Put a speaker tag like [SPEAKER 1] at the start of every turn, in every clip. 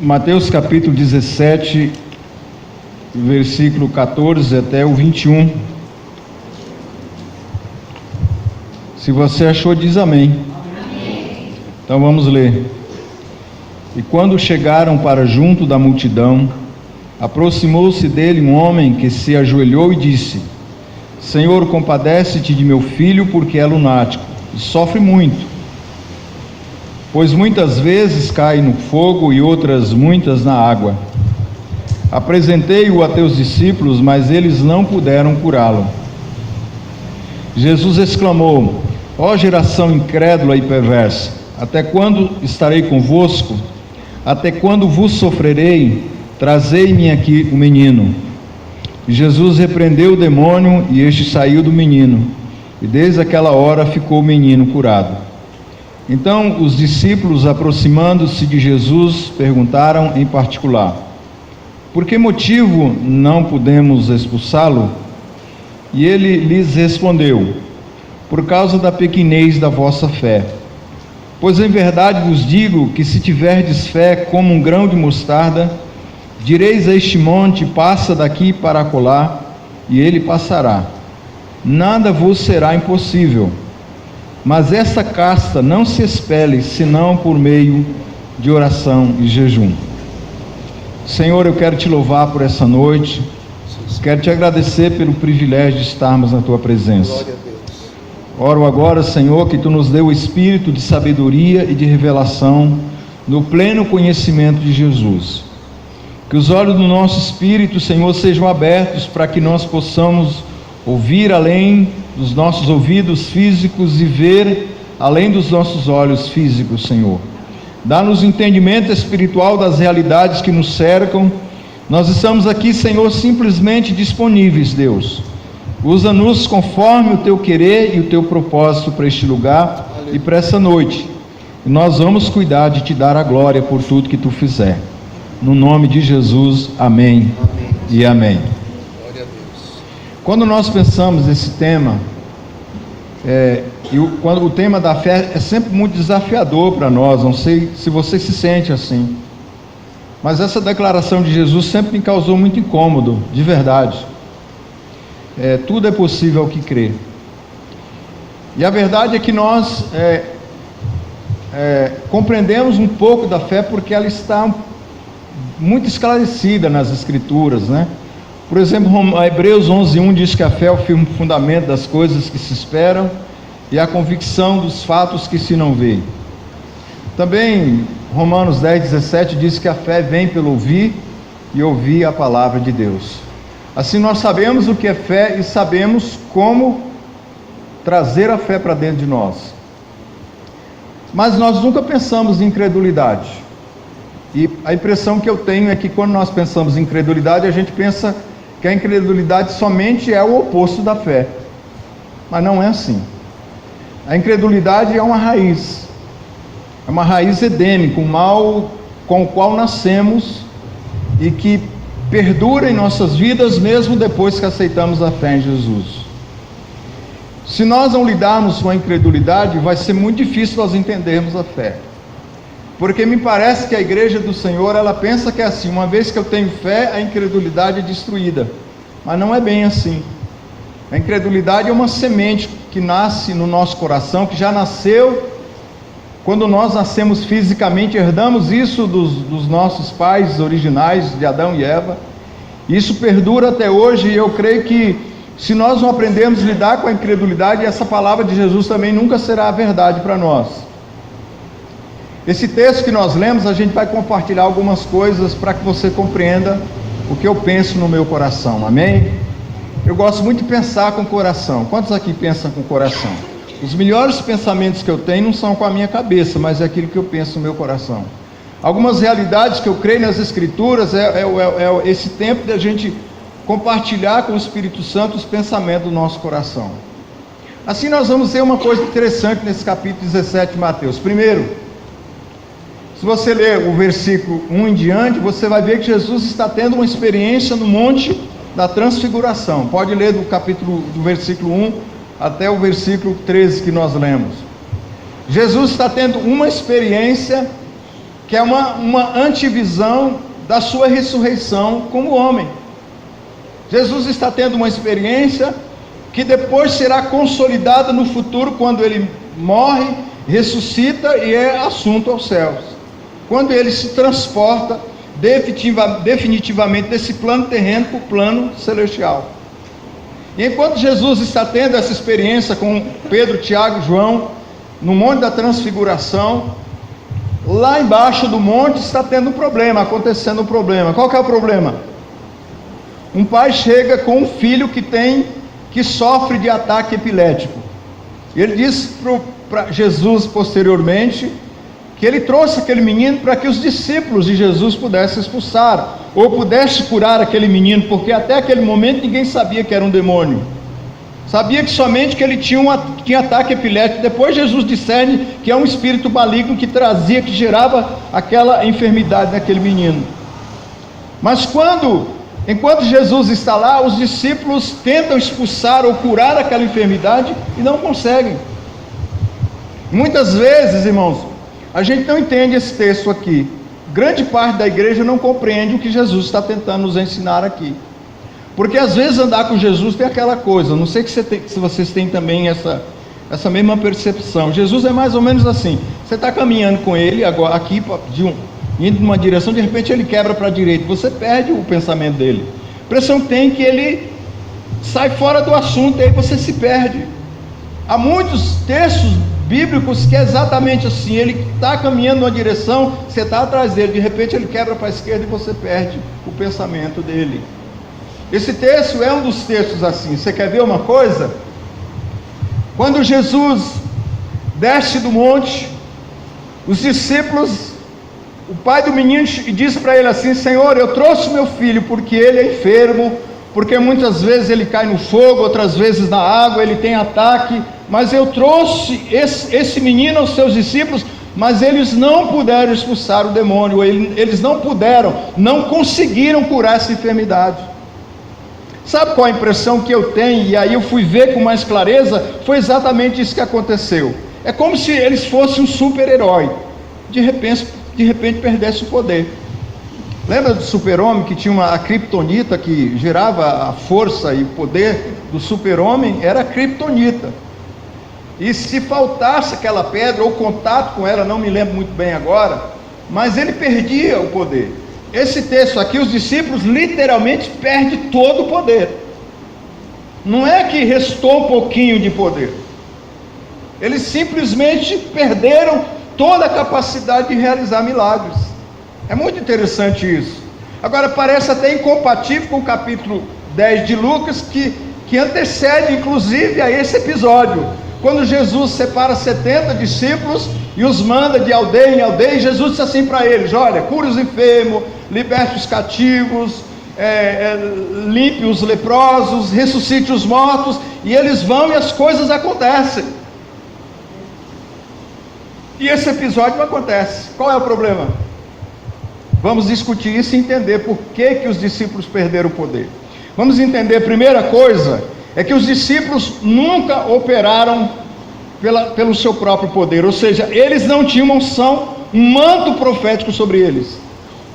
[SPEAKER 1] Mateus capítulo 17, versículo 14 até o 21. Se você achou, diz amém. Amém. Então vamos ler. E quando chegaram para junto da multidão, aproximou-se dele um homem que se ajoelhou e disse: Senhor, compadece-te de meu filho, porque é lunático e sofre muito, pois muitas vezes cai no fogo e outras muitas na água. Apresentei-o a teus discípulos, mas eles não puderam curá-lo. Jesus exclamou: ó geração incrédula e perversa, até quando estarei convosco? Até quando vos sofrerei? Trazei-me aqui o menino. E Jesus repreendeu o demônio, e este saiu do menino, e desde aquela hora ficou o menino curado. Então os discípulos, aproximando-se de Jesus, perguntaram em particular: por que motivo não pudemos expulsá-lo? E ele lhes respondeu: por causa da pequenez da vossa fé. Pois em verdade vos digo que se tiverdes fé como um grão de mostarda, direis a este monte: passa daqui para acolá, e ele passará. Nada vos será impossível. Mas essa casta não se expele, senão por meio de oração e jejum. Senhor, eu quero te louvar por essa noite, quero te agradecer pelo privilégio de estarmos na tua presença.
[SPEAKER 2] Glória a Deus.
[SPEAKER 1] Oro agora, Senhor, que tu nos dê o espírito de sabedoria e de revelação no pleno conhecimento de Jesus. Que os olhos do nosso espírito, Senhor, sejam abertos para que nós possamos ouvir além dos nossos ouvidos físicos e ver além dos nossos olhos físicos, Senhor. Dá-nos entendimento espiritual das realidades que nos cercam. Nós estamos aqui, Senhor, simplesmente disponíveis, Deus. Usa-nos conforme o teu querer e o teu propósito para este lugar e para essa noite. E nós vamos cuidar de te dar a glória por tudo que tu fizer. No nome de Jesus, amém,
[SPEAKER 2] Amém.
[SPEAKER 1] E amém.
[SPEAKER 2] Glória a Deus.
[SPEAKER 1] Quando nós pensamos nesse tema, quando o tema da fé é sempre muito desafiador para nós, não sei se você se sente assim, mas essa declaração de Jesus sempre me causou muito incômodo, de verdade. Tudo é possível ao que crê. E a verdade é que nós compreendemos um pouco da fé porque ela está muito esclarecida nas Escrituras, né? Por exemplo, Hebreus 11:1 diz que a fé é o firme fundamento das coisas que se esperam e a convicção dos fatos que se não veem. Também Romanos 10:17 diz que a fé vem pelo ouvir e ouvir a palavra de Deus. Assim nós sabemos o que é fé e sabemos como trazer a fé para dentro de nós. Mas nós nunca pensamos em incredulidade. E a impressão que eu tenho é que quando nós pensamos em incredulidade, a gente pensa que a incredulidade somente é o oposto da fé. Mas não é assim. A incredulidade é uma raiz edêmica, um mal com o qual nascemos e que perdura em nossas vidas mesmo depois que aceitamos a fé em Jesus. Se nós não lidarmos com a incredulidade, vai ser muito difícil nós entendermos a fé. Porque me parece que a igreja do Senhor, ela pensa que é assim: uma vez que eu tenho fé, a incredulidade é destruída. Mas não é bem assim. A incredulidade é uma semente que nasce no nosso coração, que já nasceu quando nós nascemos fisicamente, herdamos isso dos nossos pais originais, de Adão e Eva. Isso perdura até hoje, e eu creio que se nós não aprendermos a lidar com a incredulidade, essa palavra de Jesus também nunca será a verdade para nós. Esse texto que nós lemos, a gente vai compartilhar algumas coisas para que você compreenda o que eu penso no meu coração, amém? Eu gosto muito de pensar com o coração. Quantos aqui pensam com o coração? Os melhores pensamentos que eu tenho não são com a minha cabeça, mas é aquilo que eu penso no meu coração. Algumas realidades que eu creio nas Escrituras é esse tempo de a gente compartilhar com o Espírito Santo os pensamentos do nosso coração. Assim nós vamos ver uma coisa interessante nesse capítulo 17 de Mateus. Primeiro, se você ler o versículo 1 em diante, você vai ver que Jesus está tendo uma experiência no Monte da Transfiguração. Pode ler do versículo 1 até o versículo 13 que nós lemos. Jesus está tendo uma experiência que é uma antivisão da sua ressurreição como homem. Jesus está tendo uma experiência que depois será consolidada no futuro, quando ele morre, ressuscita e é assunto aos céus. Quando ele se transporta definitivamente desse plano terreno para o plano celestial. E enquanto Jesus está tendo essa experiência com Pedro, Tiago e João, no Monte da Transfiguração, lá embaixo do monte está tendo um problema, acontecendo um problema. Qual que é o problema? Um pai chega com um filho que sofre de ataque epilético. E ele disse para Jesus posteriormente que ele trouxe aquele menino para que os discípulos de Jesus pudessem expulsar, ou pudesse curar aquele menino, porque até aquele momento ninguém sabia que era um demônio. Sabia que somente que ele tinha ataque epilético. Depois Jesus discerne que é um espírito maligno que gerava aquela enfermidade naquele menino. Mas enquanto Jesus está lá, os discípulos tentam expulsar ou curar aquela enfermidade e não conseguem. Muitas vezes, irmãos, a gente não entende esse texto aqui. Grande parte da igreja não compreende o que Jesus está tentando nos ensinar aqui. Porque às vezes andar com Jesus tem aquela coisa, não sei se vocês têm também essa mesma percepção. Jesus é mais ou menos assim: você está caminhando com ele agora, aqui, indo numa direção, de repente ele quebra para a direita, você perde o pensamento dele. A impressão que tem que ele sai fora do assunto e aí você se perde. Há muitos textos bíblicos que é exatamente assim: ele está caminhando numa direção, você está atrás dele, de repente ele quebra para a esquerda e você perde o pensamento dele. Esse texto é um dos textos assim. Você quer ver uma coisa? Quando Jesus desce do monte, os discípulos, o pai do menino disse para ele assim: Senhor, eu trouxe meu filho porque ele é enfermo, porque muitas vezes ele cai no fogo, outras vezes na água, ele tem ataque, mas eu trouxe esse menino aos seus discípulos, mas eles não puderam expulsar o demônio, eles não conseguiram curar essa enfermidade. Sabe qual a impressão que eu tenho? E aí eu fui ver com mais clareza, foi exatamente isso que aconteceu. É como se eles fossem um super-herói, de repente perdesse o poder. Lembra do super-homem que tinha a criptonita que gerava a força e o poder do super-homem? Era a criptonita. E se faltasse aquela pedra, ou contato com ela, não me lembro muito bem agora, mas ele perdia o poder. Esse texto aqui, os discípulos literalmente perdem todo o poder. Não é que restou um pouquinho de poder. Eles simplesmente perderam toda a capacidade de realizar milagres. É muito interessante isso. Agora parece até incompatível com o capítulo 10 de Lucas, que antecede inclusive a esse episódio. Quando Jesus separa 70 discípulos e os manda de aldeia em aldeia, e Jesus disse assim para eles: olha, cure os enfermos, liberte os cativos, limpe os leprosos, ressuscite os mortos, e eles vão e as coisas acontecem. E esse episódio não acontece. Qual é o problema? Vamos discutir isso e entender por que os discípulos perderam o poder. Vamos entender, a primeira coisa é que os discípulos nunca operaram pelo seu próprio poder, ou seja, eles não tinham uma unção, um manto profético sobre eles.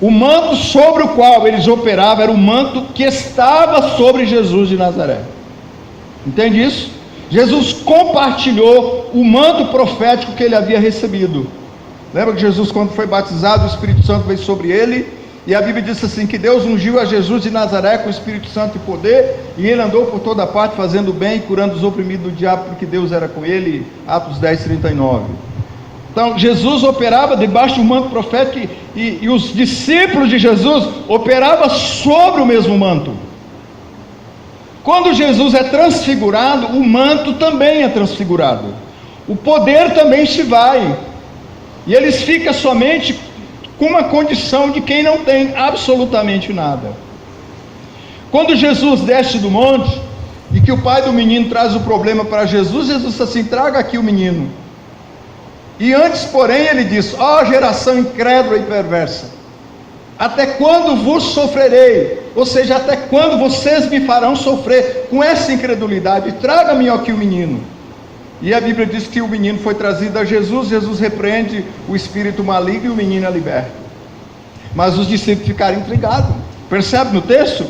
[SPEAKER 1] O manto sobre o qual eles operavam era o manto que estava sobre Jesus de Nazaré. Entende isso? Jesus compartilhou o manto profético que ele havia recebido. Lembra que Jesus, quando foi batizado, o Espírito Santo veio sobre ele, e a Bíblia diz assim, que Deus ungiu a Jesus de Nazaré com o Espírito Santo e poder, e ele andou por toda parte fazendo bem e curando os oprimidos do diabo, porque Deus era com ele. Atos 10:39. Então Jesus operava debaixo do manto profético, e os discípulos de Jesus operavam sobre o mesmo manto. Quando Jesus é transfigurado, o manto também é transfigurado, o poder também se vai, e eles ficam somente com uma condição de quem não tem absolutamente nada. Quando Jesus desce do monte, e que o pai do menino traz o problema para Jesus, Jesus diz assim: traga aqui o menino. E antes, porém, ele diz: ó geração incrédula e perversa, até quando vos sofrerei? Ou seja, até quando vocês me farão sofrer com essa incredulidade? Traga-me aqui o menino. E a Bíblia diz que o menino foi trazido a Jesus, Jesus repreende o espírito maligno e o menino é liberto. Mas os discípulos ficaram intrigados. Percebe no texto?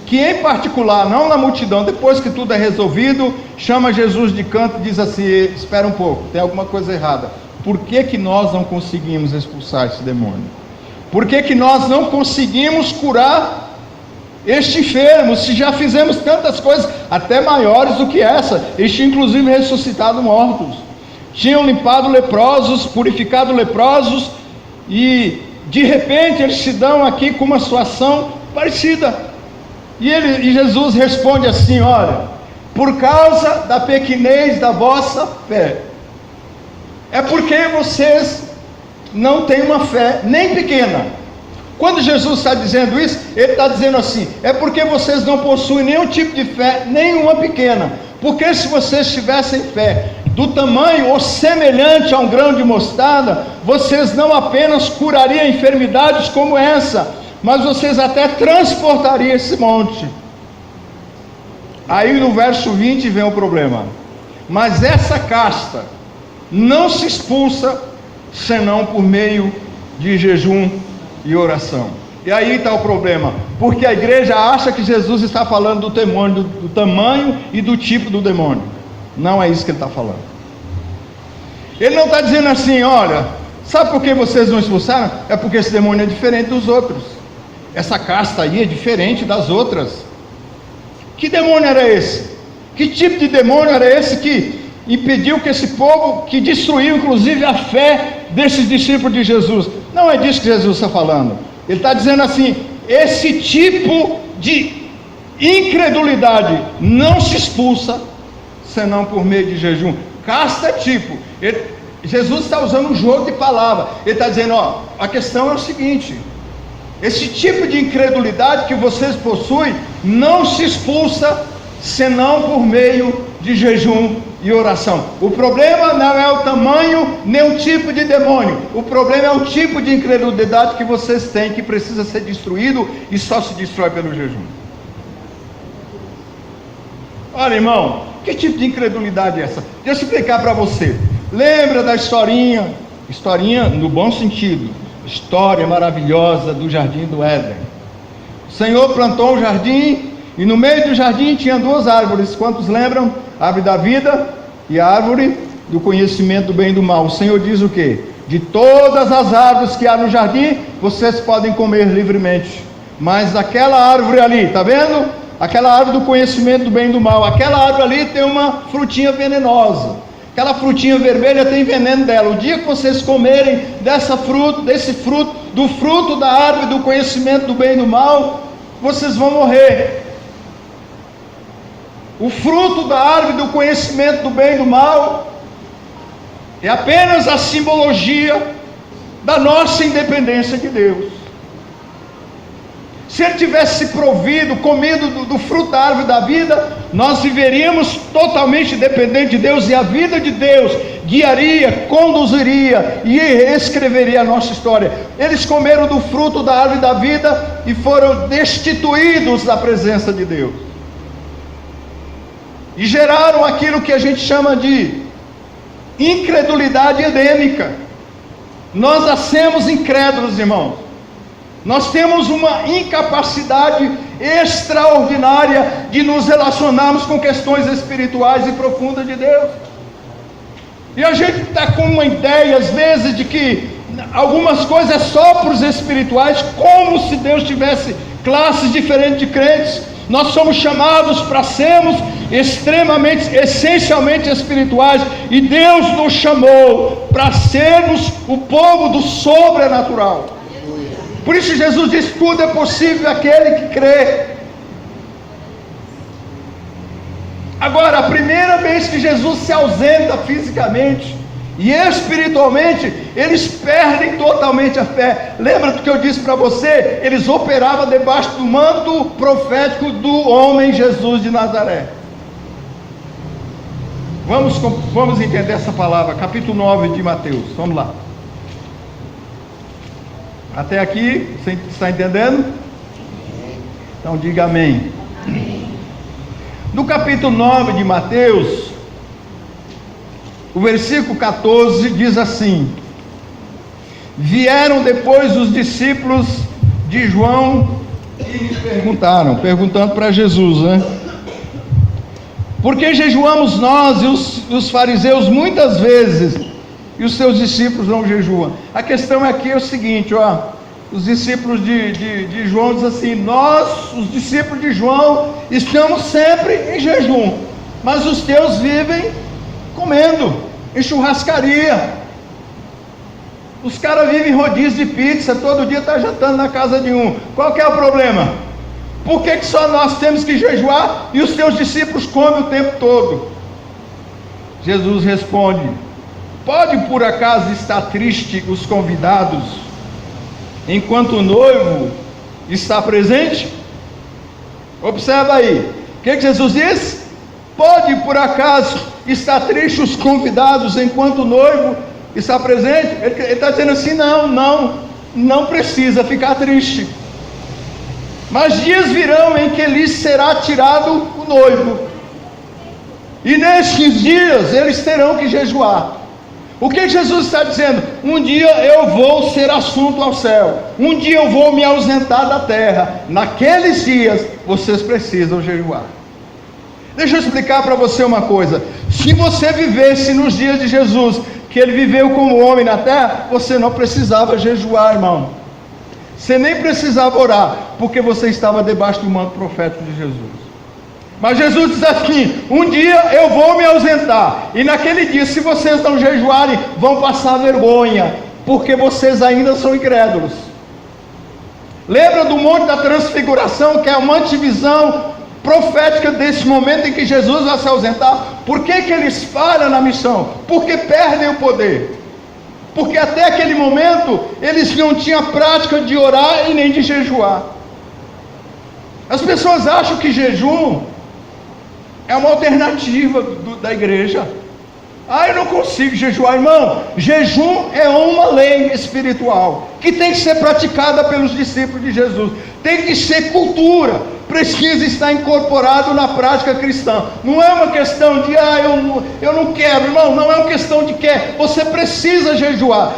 [SPEAKER 1] Que em particular, não na multidão, depois que tudo é resolvido, chama Jesus de canto e diz assim: espera um pouco, tem alguma coisa errada. Por que nós não conseguimos expulsar esse demônio? Por que nós não conseguimos curar este enfermo, se já fizemos tantas coisas, até maiores do que essa? Eles tinham inclusive ressuscitado mortos, tinham limpado leprosos, purificado leprosos, e de repente eles se dão aqui com uma situação parecida. E Jesus responde assim: olha, por causa da pequenez da vossa fé. É porque vocês não têm uma fé nem pequena. Quando Jesus está dizendo isso, ele está dizendo assim: é porque vocês não possuem nenhum tipo de fé, nenhuma pequena. Porque se vocês tivessem fé do tamanho ou semelhante a um grão de mostarda, vocês não apenas curariam enfermidades como essa, mas vocês até transportariam esse monte. Aí no verso 20 vem o problema: mas essa casta não se expulsa senão por meio de jejum e oração. E aí está o problema, porque a igreja acha que Jesus está falando do demônio, do tamanho e do tipo do demônio. Não é isso que ele está falando. Ele não está dizendo assim: olha, sabe por que vocês não expulsaram? É porque esse demônio é diferente dos outros. Essa casta aí é diferente das outras. Que demônio era esse? Que tipo de demônio era esse que impediu que esse povo, que destruiu inclusive a fé desses discípulos de Jesus? Não é disso que Jesus está falando. Ele está dizendo assim: esse tipo de incredulidade não se expulsa senão por meio de jejum. Casta é tipo. Jesus está usando um jogo de palavras. Ele está dizendo: ó, a questão é o seguinte: esse tipo de incredulidade que vocês possuem não se expulsa senão por meio de jejum e oração. O problema não é o tamanho nem o tipo de demônio. O problema é o tipo de incredulidade que vocês têm, que precisa ser destruído e só se destrói pelo jejum. Olha, irmão, que tipo de incredulidade é essa? Deixa eu explicar para você. Lembra da historinha no bom sentido, história maravilhosa do jardim do Éden. O Senhor plantou um jardim, e no meio do jardim tinha duas árvores. Quantos lembram? A árvore da vida e a árvore do conhecimento do bem e do mal. O Senhor diz o quê? De todas as árvores que há no jardim, vocês podem comer livremente, mas aquela árvore ali, está vendo? Aquela árvore do conhecimento do bem e do mal, aquela árvore ali tem uma frutinha venenosa. Aquela frutinha vermelha tem veneno dela. O dia que vocês comerem desse fruto, do fruto da árvore do conhecimento do bem e do mal, vocês vão morrer. O fruto da árvore do conhecimento do bem e do mal é apenas a simbologia da nossa independência de Deus. Se ele tivesse provido, comido do fruto da árvore da vida, nós viveríamos totalmente dependentes de Deus, e a vida de Deus guiaria, conduziria e escreveria a nossa história. Eles comeram do fruto da árvore da vida e foram destituídos da presença de Deus, e geraram aquilo que a gente chama de incredulidade edêmica. Nós nascemos incrédulos, irmãos. Nós temos uma incapacidade extraordinária de nos relacionarmos com questões espirituais e profundas de Deus. E a gente está com uma ideia, às vezes, de que algumas coisas é só para os espirituais, como se Deus tivesse classes diferentes de crentes. Nós somos chamados para sermos essencialmente espirituais, e Deus nos chamou para sermos o povo do sobrenatural. Por isso Jesus diz: tudo é possível àquele que crê. Agora, a primeira vez que Jesus se ausenta fisicamente e espiritualmente, eles perdem totalmente a fé. Lembra do que eu disse para você? Eles operavam debaixo do manto profético do homem Jesus de Nazaré. Vamos entender essa palavra, capítulo 9 de Mateus. Vamos lá. Até aqui, você está entendendo? Então diga amém. No capítulo 9 de Mateus, O versículo 14 diz assim: vieram depois os discípulos de João e lhe perguntando para Jesus, né? Por que jejuamos nós e os fariseus muitas vezes, e os seus discípulos não jejuam? A questão aqui é o seguinte, ó, os discípulos de João dizem assim: nós, os discípulos de João, estamos sempre em jejum, mas os teus vivem comendo, em churrascaria. Os caras vivem em rodízio de pizza, todo dia está jantando na casa de um. Qual que é o problema? Por que só nós temos que jejuar e os teus discípulos comem o tempo todo? Jesus responde: pode por acaso estar triste os convidados, enquanto o noivo está presente? Observa aí, o que Jesus diz? Pode por acaso estar triste os convidados, enquanto o noivo está presente? Ele está dizendo assim: não precisa ficar triste, mas dias virão em que lhes será tirado o noivo, e nestes dias eles terão que jejuar. O que Jesus está dizendo? Um dia eu vou ser assunto ao céu, um dia eu vou me ausentar da terra, naqueles dias vocês precisam jejuar. Deixa eu explicar para você uma coisa: se você vivesse nos dias de Jesus, que ele viveu como homem na terra, você não precisava jejuar, irmão. Você nem precisava orar, porque você estava debaixo do manto profético de Jesus. Mas Jesus diz assim: um dia eu vou me ausentar, e naquele dia, se vocês não jejuarem, vão passar vergonha, porque vocês ainda são incrédulos. Lembra do Monte da Transfiguração, que é uma antivisão profética desse momento em que Jesus vai se ausentar? Por que eles falham na missão? Porque perdem o poder. Porque até aquele momento eles não tinham prática de orar e nem de jejuar. As pessoas acham que jejum é uma alternativa da igreja. Eu não consigo jejuar, irmão. Jejum é uma lei espiritual que tem que ser praticada pelos discípulos de Jesus. Tem que ser cultura, precisa estar incorporado na prática cristã. Não é uma questão de eu não quero, irmão. Não é uma questão de quer. Você precisa jejuar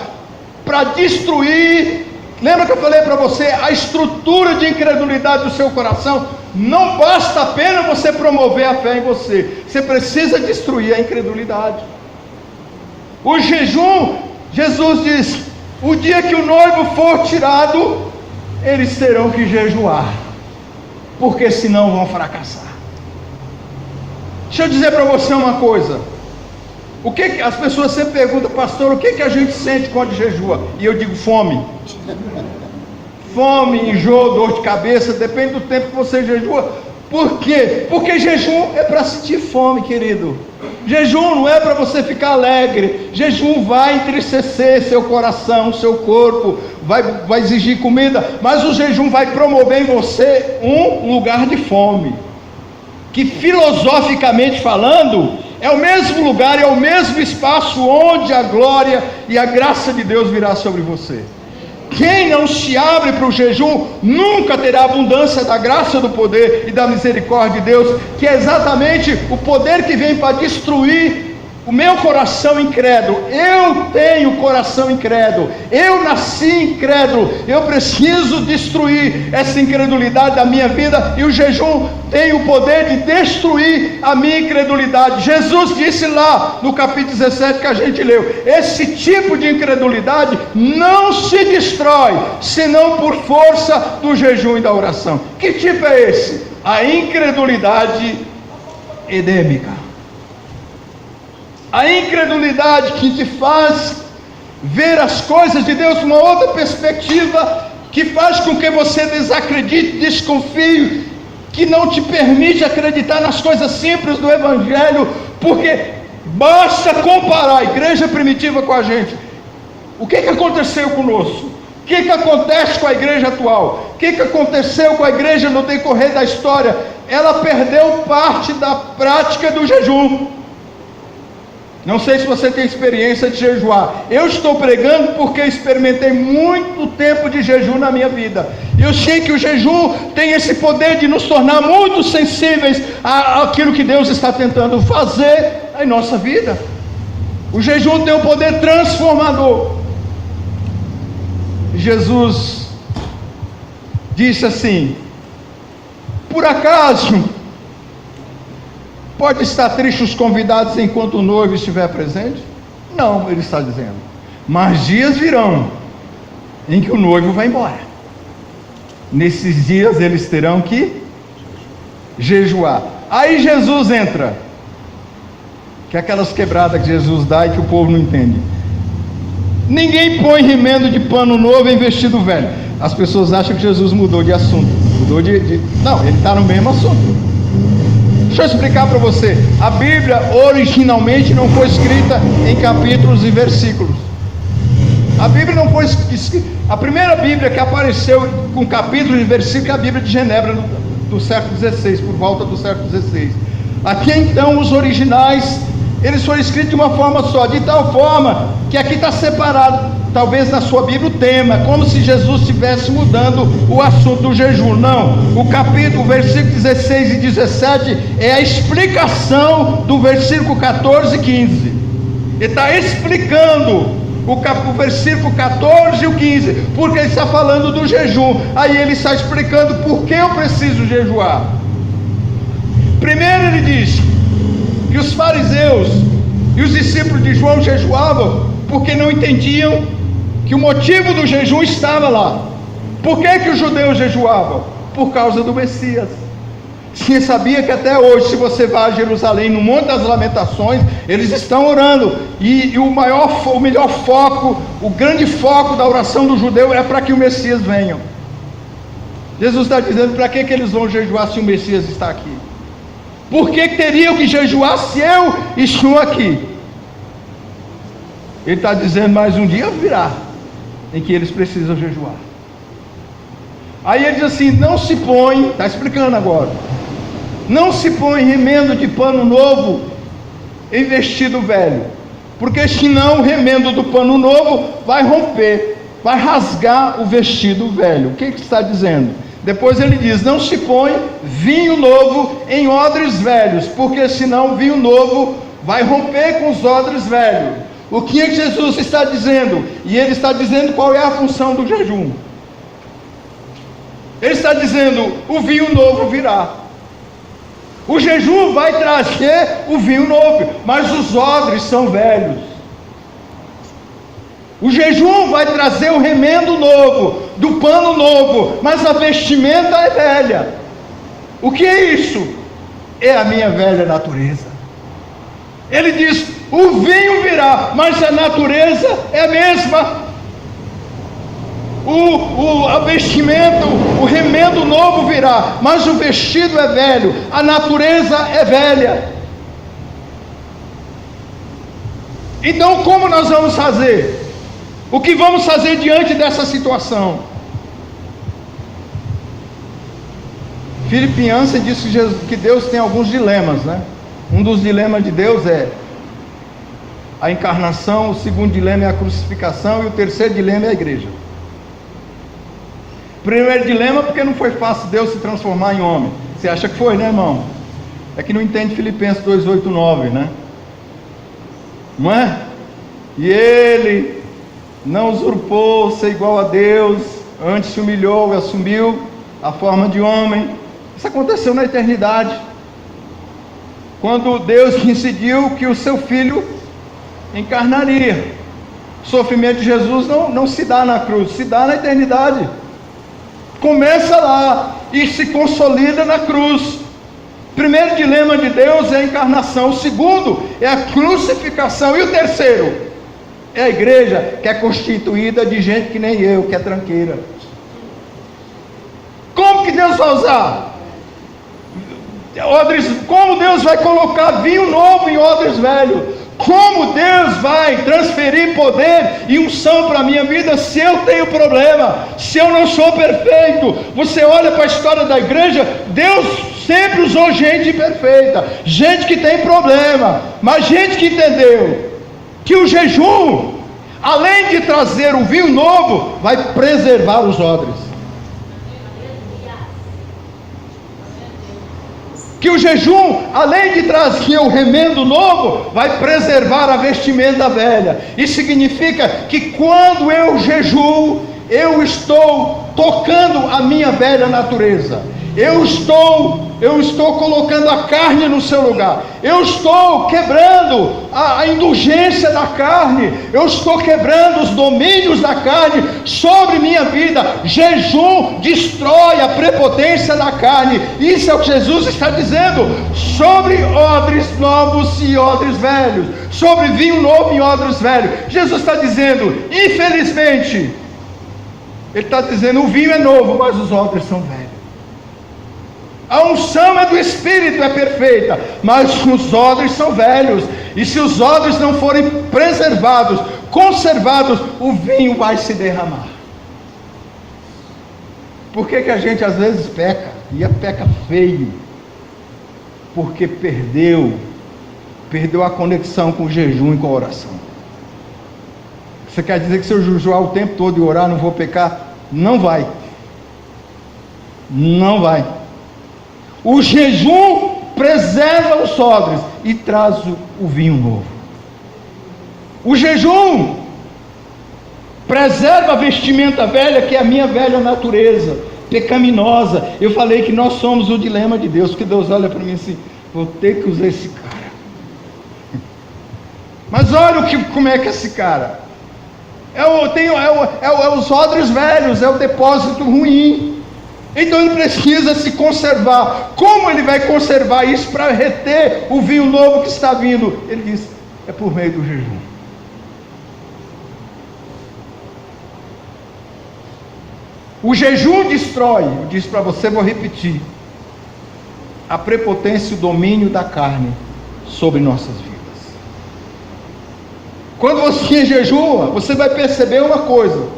[SPEAKER 1] para destruir. Lembra que eu falei para você a estrutura de incredulidade do seu coração? Não basta apenas você promover a fé em você, você precisa destruir a incredulidade. O jejum, Jesus diz: o dia que o noivo for tirado, eles terão que jejuar, porque senão vão fracassar. Deixa eu dizer para você uma coisa: o que as pessoas sempre perguntam, pastor, o que a gente sente quando jejua? E eu digo: fome. Fome, enjoo, dor de cabeça, depende do tempo que você jejua. Por quê? Porque jejum é para sentir fome, querido. Jejum não é para você ficar alegre. Jejum vai entristecer seu coração, seu corpo, vai exigir comida, mas o jejum vai promover em você um lugar de fome, que filosoficamente falando, é o mesmo lugar, é o mesmo espaço onde a glória e a graça de Deus virá sobre você. Quem não se abre para o jejum nunca terá abundância da graça, do poder e da misericórdia de Deus, que é exatamente o poder que vem para destruir o meu coração incrédulo. Eu tenho coração incrédulo, eu nasci incrédulo, eu preciso destruir essa incredulidade da minha vida, e o jejum tem o poder de destruir a minha incredulidade. Jesus disse lá no capítulo 17 que a gente leu: esse tipo de incredulidade não se destrói senão por força do jejum e da oração. Que tipo é esse? A incredulidade edêmica. A incredulidade que te faz ver as coisas de Deus de uma outra perspectiva, que faz com que você desacredite, desconfie, que não te permite acreditar nas coisas simples do Evangelho, porque basta comparar a igreja primitiva com a gente. O que aconteceu conosco? O que acontece com a igreja atual? O que aconteceu com a igreja no decorrer da história? Ela perdeu parte da prática do jejum. Não sei se você tem experiência de jejuar. Eu estou pregando porque experimentei muito tempo de jejum na minha vida. Eu sei que o jejum tem esse poder de nos tornar muito sensíveis àquilo que Deus está tentando fazer em nossa vida. O jejum tem um poder transformador. Jesus disse assim: por acaso pode estar triste os convidados enquanto o noivo estiver presente? Não, ele está dizendo, mas dias virão em que o noivo vai embora. Nesses dias eles terão que jejuar. Aí Jesus entra, que é aquelas quebradas que Jesus dá e que o povo não entende. Ninguém põe remendo de pano novo em vestido velho. As pessoas acham que Jesus mudou de assunto. Não, ele está no mesmo assunto. Deixa eu explicar para você. A Bíblia originalmente não foi escrita em capítulos e versículos. A Bíblia não foi escrita. A primeira Bíblia que apareceu com capítulos e versículos é a Bíblia de Genebra do século XVI, por volta do século XVI. Aqui então os originais, eles foram escritos de uma forma só, de tal forma que aqui está separado, talvez na sua Bíblia, o tema, como se Jesus estivesse mudando o assunto do jejum. Não, o versículo 16 e 17 é a explicação do versículo 14 e 15. Ele está explicando o versículo 14 e o 15, porque ele está falando do jejum. Aí ele está explicando por que eu preciso jejuar. Primeiro ele diz que os fariseus e os discípulos de João jejuavam porque não entendiam que o motivo do jejum estava lá. Por que os judeus jejuavam? Por causa do Messias. Você sabia que até hoje, se você vai a Jerusalém, no Monte das Lamentações, eles estão orando, e o melhor foco, o grande foco da oração do judeu é para que o Messias venha. Jesus está dizendo: para que eles vão jejuar se o Messias está aqui? Por que teriam que jejuar se eu estou aqui? Ele está dizendo: mais um dia virá em que eles precisam jejuar. Aí ele diz assim: não se põe, está explicando agora, não se põe remendo de pano novo em vestido velho, porque senão o remendo do pano novo vai romper, vai rasgar o vestido velho. O que está dizendo? Depois ele diz: não se põe vinho novo em odres velhos, porque senão o vinho novo vai romper com os odres velhos. O que é que Jesus está dizendo? E ele está dizendo qual é a função do jejum. Ele está dizendo: o vinho novo virá. O jejum vai trazer o vinho novo, mas os odres são velhos. O jejum vai trazer o remendo novo, do pano novo, mas a vestimenta é velha. O que é isso? É a minha velha natureza. Ele diz: o vinho virá, mas a natureza é a mesma. A vestimenta, o remendo novo virá, mas o vestido é velho, a natureza é velha. Então como nós vamos fazer? O que vamos fazer diante dessa situação? Philip Yancey disse que Deus tem alguns dilemas, né? Um dos dilemas de Deus é a encarnação, o segundo dilema é a crucificação e o terceiro dilema é a igreja. Primeiro dilema, porque não foi fácil Deus se transformar em homem. Você acha que foi, né, irmão? É que não entende Filipenses 2:8-9, né? Não é? E ele não usurpou ser igual a Deus, antes se humilhou e assumiu a forma de homem. Isso aconteceu na eternidade, quando Deus decidiu que o seu filho encarnaria. O sofrimento de Jesus não se dá na cruz, se dá na eternidade. Começa lá e se consolida na cruz. Primeiro dilema de Deus é a encarnação, o segundo é a crucificação, e o terceiro é a igreja, que é constituída de gente que nem eu, que é tranqueira. Como que Deus vai usar? Como Deus vai colocar vinho novo em odres velhos? Como Deus vai transferir poder e unção para a minha vida se eu tenho problema, se eu não sou perfeito? Você olha para a história da igreja, Deus sempre usou gente imperfeita, gente que tem problema, mas gente que entendeu que o jejum, além de trazer o vinho novo, vai preservar os odres. que o jejum, além de trazer o remendo novo, vai preservar a vestimenta velha. Isso significa que quando eu jejuo, eu estou tocando a minha velha natureza. Eu estou colocando a carne no seu lugar. Eu estou quebrando a indulgência da carne. Eu estou quebrando os domínios da carne sobre minha vida. Jejum destrói a prepotência da carne. Isso é o que Jesus está dizendo sobre odres novos e odres velhos, sobre vinho novo e odres velhos. Jesus está dizendo, infelizmente, Ele está dizendo, o vinho é novo, mas os odres são velhos. A unção é do Espírito, é perfeita, mas os odres são velhos, e se os odres não forem preservados, conservados, o vinho vai se derramar. Por que a gente às vezes peca, e peca feio? Porque perdeu a conexão com o jejum e com a oração. Você quer dizer que se eu jejuar o tempo todo e orar, não vou pecar? Não vai. Não vai. O jejum preserva os odres e traz o vinho novo. O jejum preserva a vestimenta velha, que é a minha velha natureza pecaminosa. Eu falei que nós somos o dilema de Deus, porque Deus olha para mim assim, vou ter que usar esse cara. Mas olha como é que esse cara os odres velhos, é o depósito ruim. Então ele precisa se conservar. Como ele vai conservar isso para reter o vinho novo que está vindo? Ele diz, é por meio do jejum. O jejum destrói, eu disse para você, vou repetir, a prepotência e o domínio da carne sobre nossas vidas. Quando você jejua, você vai perceber uma coisa.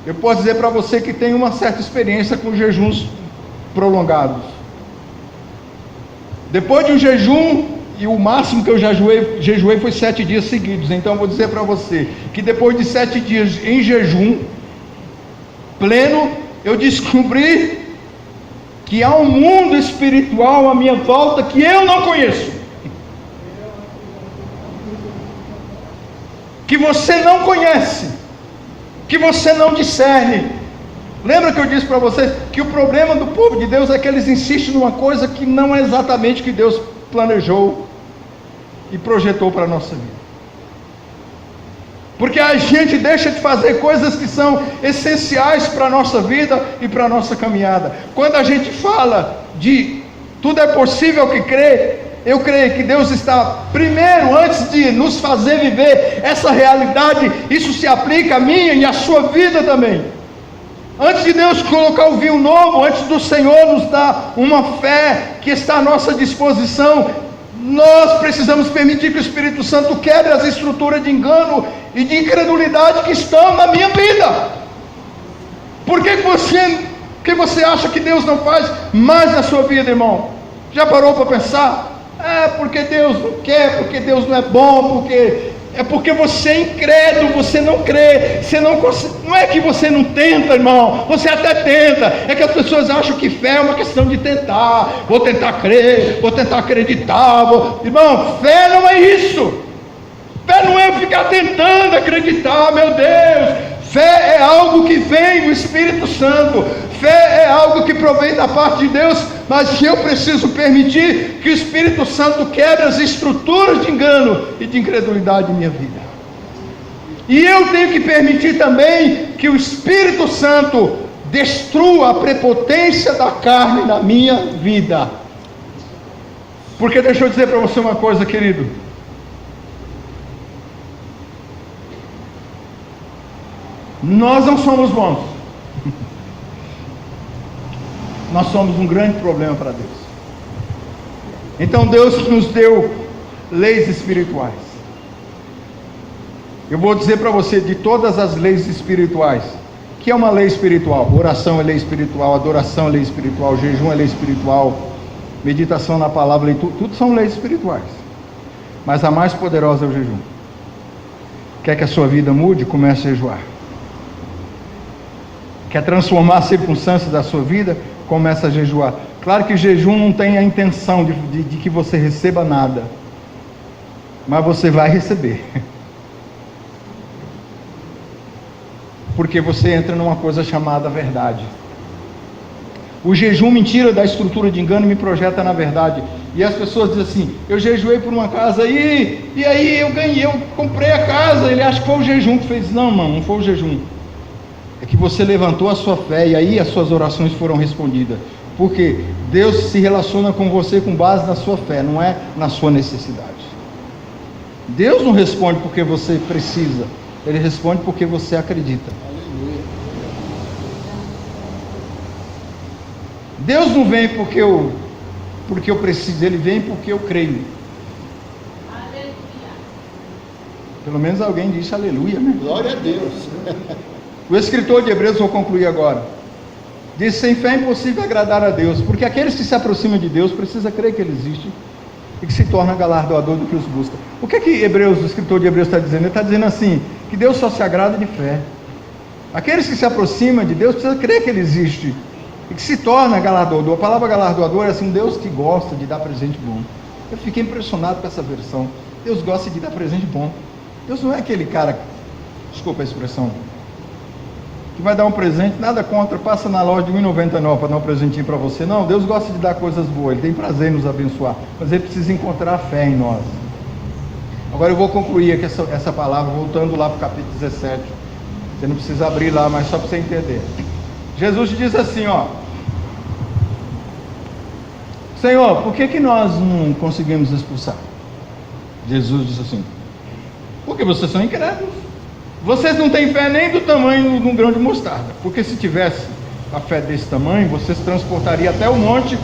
[SPEAKER 1] Eu posso dizer para você que tem uma certa experiência com jejuns prolongados. Depois de um jejum, e o máximo que eu jejuei foi 7 dias seguidos. Então eu vou dizer para você que depois de 7 dias em jejum pleno, eu descobri que há um mundo espiritual à minha volta que eu não conheço, que você não conhece, que você não discerne. Lembra que eu disse para vocês que o problema do povo de Deus é que eles insistem numa coisa que não é exatamente o que Deus planejou e projetou para a nossa vida. Porque a gente deixa de fazer coisas que são essenciais para a nossa vida e para a nossa caminhada. Quando a gente fala de tudo é possível que crê, eu creio que Deus está primeiro, antes de nos fazer viver essa realidade, isso se aplica a minha e à sua vida também. Antes de Deus colocar o vinho novo, antes do Senhor nos dar uma fé que está à nossa disposição, nós precisamos permitir que o Espírito Santo quebre as estruturas de engano e de incredulidade que estão na minha vida. Por que você acha que Deus não faz mais na sua vida, irmão? Já parou para pensar? Porque Deus não quer, porque Deus não é bom, porque você é incrédulo, você não crê, não é que você não tenta, irmão, você até tenta, é que as pessoas acham que fé é uma questão de tentar, vou tentar crer, vou tentar acreditar, irmão, fé não é isso, fé não é ficar tentando acreditar, meu Deus, fé é algo que vem do Espírito Santo, fé é algo que provém da parte de Deus, mas eu preciso permitir que o Espírito Santo quebre as estruturas de engano e de incredulidade em minha vida. E eu tenho que permitir também que o Espírito Santo destrua a prepotência da carne na minha vida. Porque deixa eu dizer para você uma coisa, querido. Nós não somos bons. Nós somos um grande problema para Deus. Então Deus nos deu leis espirituais. Eu vou dizer para você, de todas as leis espirituais, que é uma lei espiritual? Oração é lei espiritual, adoração é lei espiritual, jejum é lei espiritual, meditação na palavra, tudo são leis espirituais. Mas a mais poderosa é o jejum. Quer que a sua vida mude? Comece a jejuar. Quer transformar as circunstâncias da sua vida? Começa a jejuar. Claro que jejum não tem a intenção de que você receba nada, mas você vai receber. Porque você entra numa coisa chamada verdade. O jejum me tira da estrutura de engano e me projeta na verdade. E as pessoas dizem assim: eu jejuei por uma casa e aí eu comprei a casa. Ele acha que foi o jejum que fez. Não, mano, não foi o jejum. É que você levantou a sua fé e aí as suas orações foram respondidas. Porque Deus se relaciona com você com base na sua fé, não é na sua necessidade. Deus não responde porque você precisa, Ele responde porque você acredita. Deus não vem porque eu preciso, Ele vem porque eu creio. Aleluia. Pelo menos alguém disse aleluia, né?
[SPEAKER 2] Glória a Deus.
[SPEAKER 1] O escritor de Hebreus, vou concluir agora, diz: sem fé é impossível agradar a Deus, porque aqueles que se aproximam de Deus precisam crer que Ele existe e que se torna galardoador do que os busca. O que é que o escritor de Hebreus está dizendo? Ele está dizendo assim, que Deus só se agrada de fé. Aqueles que se aproximam de Deus precisam crer que Ele existe e que se torna galardoador. A palavra galardoador é assim, um Deus que gosta de dar presente bom. Eu fiquei impressionado com essa versão. Deus gosta de dar presente bom. Deus não é aquele cara, desculpa a expressão, que vai dar um presente, nada contra, passa na loja de R$1,99 para dar um presentinho para você. Não, Deus gosta de dar coisas boas, Ele tem prazer em nos abençoar, mas Ele precisa encontrar fé em nós. Agora eu vou concluir aqui essa palavra, voltando lá para o capítulo 17. Você não precisa abrir lá, mas só para você entender. Jesus diz assim, ó: Senhor, por que nós não conseguimos expulsar? Jesus diz assim: porque vocês são incrédulos. Vocês não têm fé nem do tamanho de um grão de mostarda. Porque se tivesse a fé desse tamanho, vocês transportariam até o monte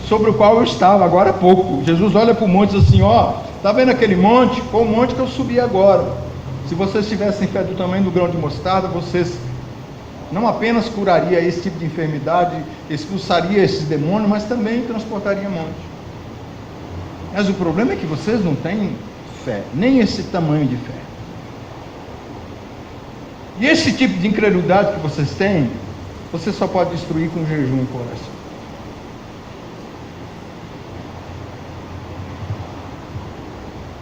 [SPEAKER 1] sobre o qual eu estava agora há pouco. Jesus olha para o monte e diz assim: ó, está vendo aquele monte? Foi o monte que eu subi agora. Se vocês tivessem fé do tamanho do grão de mostarda, vocês não apenas curaria esse tipo de enfermidade, expulsaria esses demônios, mas também transportaria monte. Mas o problema é que vocês não têm fé, nem esse tamanho de fé. E esse tipo de incredulidade que vocês têm, você só pode destruir com jejum e coração.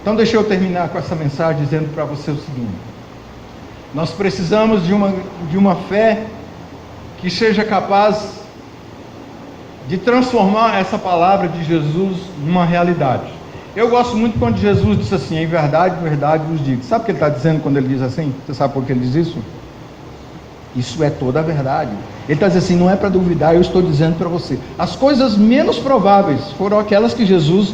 [SPEAKER 1] Então deixa eu terminar com essa mensagem dizendo para você o seguinte: nós precisamos de uma fé que seja capaz de transformar essa palavra de Jesus numa realidade. Eu gosto muito quando Jesus diz assim: em verdade vos digo. Sabe o que ele está dizendo quando ele diz assim? Você sabe por que ele diz isso? Isso é toda a verdade. Ele está dizendo assim: não é para duvidar, eu estou dizendo para você. As coisas menos prováveis foram aquelas que Jesus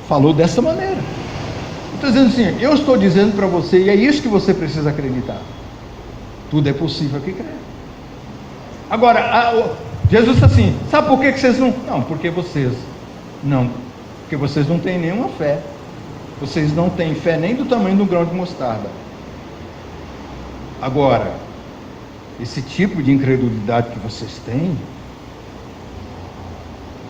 [SPEAKER 1] falou dessa maneira. Ele está dizendo assim: eu estou dizendo para você, e é isso que você precisa acreditar. Tudo é possível que crer. Agora, Jesus disse assim: sabe por que vocês não... Não, porque vocês não têm nenhuma fé. Vocês não têm fé nem do tamanho de um grão de mostarda. Agora, esse tipo de incredulidade que vocês têm,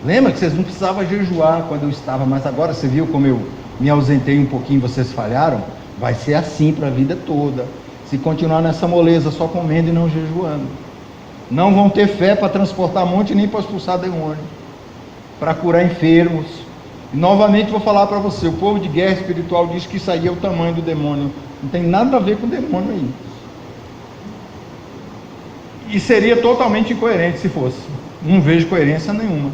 [SPEAKER 1] lembra que vocês não precisavam jejuar quando eu estava, mas agora você viu como eu me ausentei um pouquinho, vocês falharam? Vai ser assim para a vida toda. Se continuar nessa moleza, só comendo e não jejuando, não vão ter fé para transportar monte, nem para expulsar demônio, para curar enfermos. E novamente vou falar para você: o povo de guerra espiritual diz que isso aí é o tamanho do demônio. Não tem nada a ver com o demônio aí. E seria totalmente incoerente se fosse. Não vejo coerência nenhuma.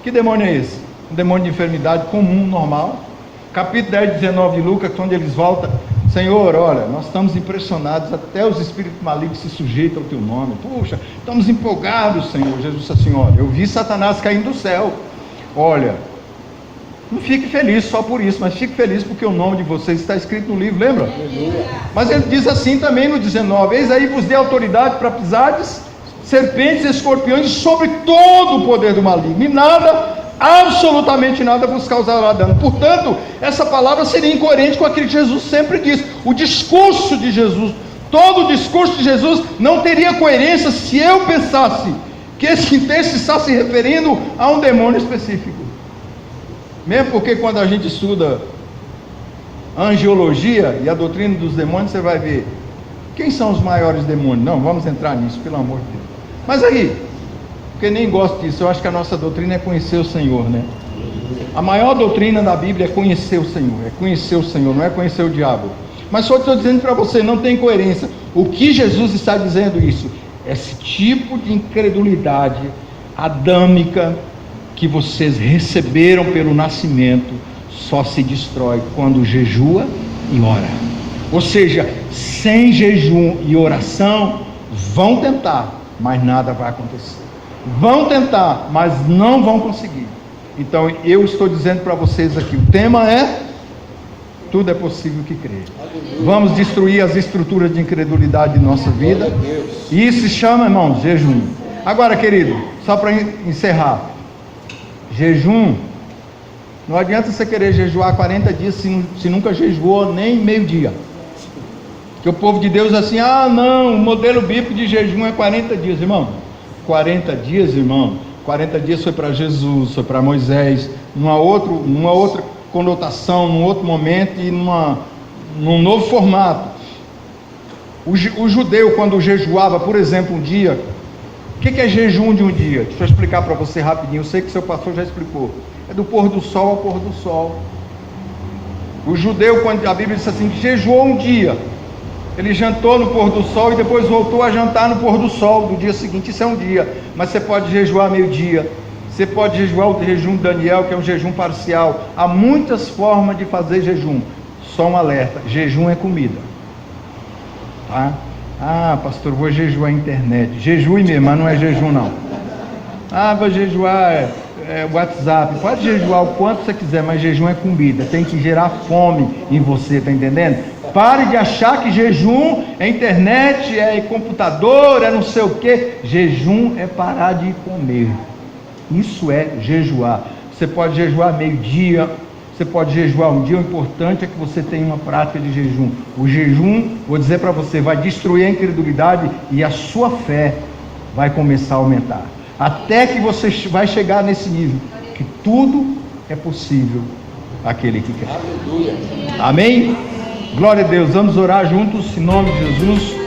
[SPEAKER 1] Que demônio é esse? Um demônio de enfermidade comum, normal. Capítulo 10, 19 de Lucas, onde eles voltam: Senhor, olha, nós estamos impressionados, até os espíritos malignos se sujeitam ao teu nome. Puxa, estamos empolgados, Senhor. Jesus disse assim: olha, eu vi Satanás caindo do céu. Olha, não fique feliz só por isso, mas fique feliz porque o nome de vocês está escrito no livro, lembra? Mas ele diz assim também no 19: eis aí vos dei autoridade para pisardes serpentes e escorpiões sobre todo o poder do maligno, e nada, absolutamente nada vos causará dano. Portanto, essa palavra seria incoerente com aquilo que Jesus sempre diz. O discurso de Jesus, todo o discurso de Jesus não teria coerência se eu pensasse que esse texto está se referindo a um demônio específico. Mesmo porque quando a gente estuda a angiologia e a doutrina dos demônios, você vai ver quem são os maiores demônios. Não, vamos entrar nisso, pelo amor de Deus. Mas aí, porque nem gosto disso. Eu acho que a nossa doutrina é conhecer o Senhor, né? A maior doutrina da Bíblia é conhecer o Senhor, não é conhecer o diabo. Mas só estou dizendo para você, não tem coerência. O que Jesus está dizendo isso? Esse tipo de incredulidade adâmica que vocês receberam pelo nascimento só se destrói quando jejua e ora. Ou seja, sem jejum e oração, vão tentar, mas nada vai acontecer. Vão tentar, mas não vão conseguir. Então eu estou dizendo para vocês aqui, o tema é: tudo é possível que crê. Vamos destruir as estruturas de incredulidade de nossa vida. E isso se chama, irmãos, jejum. Agora, querido, só para encerrar, jejum, não adianta você querer jejuar 40 dias se nunca jejuou nem meio-dia. Que o povo de Deus assim, não, o modelo bíblico de jejum é 40 dias, irmão. 40 dias, irmão, 40 dias foi para Jesus, foi para Moisés, numa outra conotação, num outro momento e num novo formato. O judeu, quando jejuava, por exemplo, um dia, o que é jejum de um dia? Deixa eu explicar para você rapidinho, eu sei que seu pastor já explicou. É do pôr do sol ao pôr do sol. O judeu, quando a Bíblia diz assim, jejuou um dia, ele jantou no pôr do sol e depois voltou a jantar no pôr do sol do dia seguinte. Isso é um dia, mas você pode jejuar meio-dia, você pode jejuar o jejum de Daniel, que é um jejum parcial. Há muitas formas de fazer jejum. Só um alerta: jejum é comida, tá? Pastor, vou jejuar a internet. Jejue mesmo, mas não é jejum não. Vou jejuar WhatsApp. Pode jejuar o quanto você quiser, mas jejum é comida. Tem que gerar fome em você, tá entendendo? Pare de achar que jejum é internet, é computador, é não sei o que. Jejum é parar de comer. Isso é jejuar. Você pode jejuar meio-dia, você pode jejuar um dia. O importante é que você tenha uma prática de jejum. O jejum, vou dizer para você, vai destruir a incredulidade e a sua fé vai começar a aumentar. Até que você vai chegar nesse nível, que tudo é possível àquele que quer. Aleluia. Amém? Glória a Deus. Vamos orar juntos em nome de Jesus.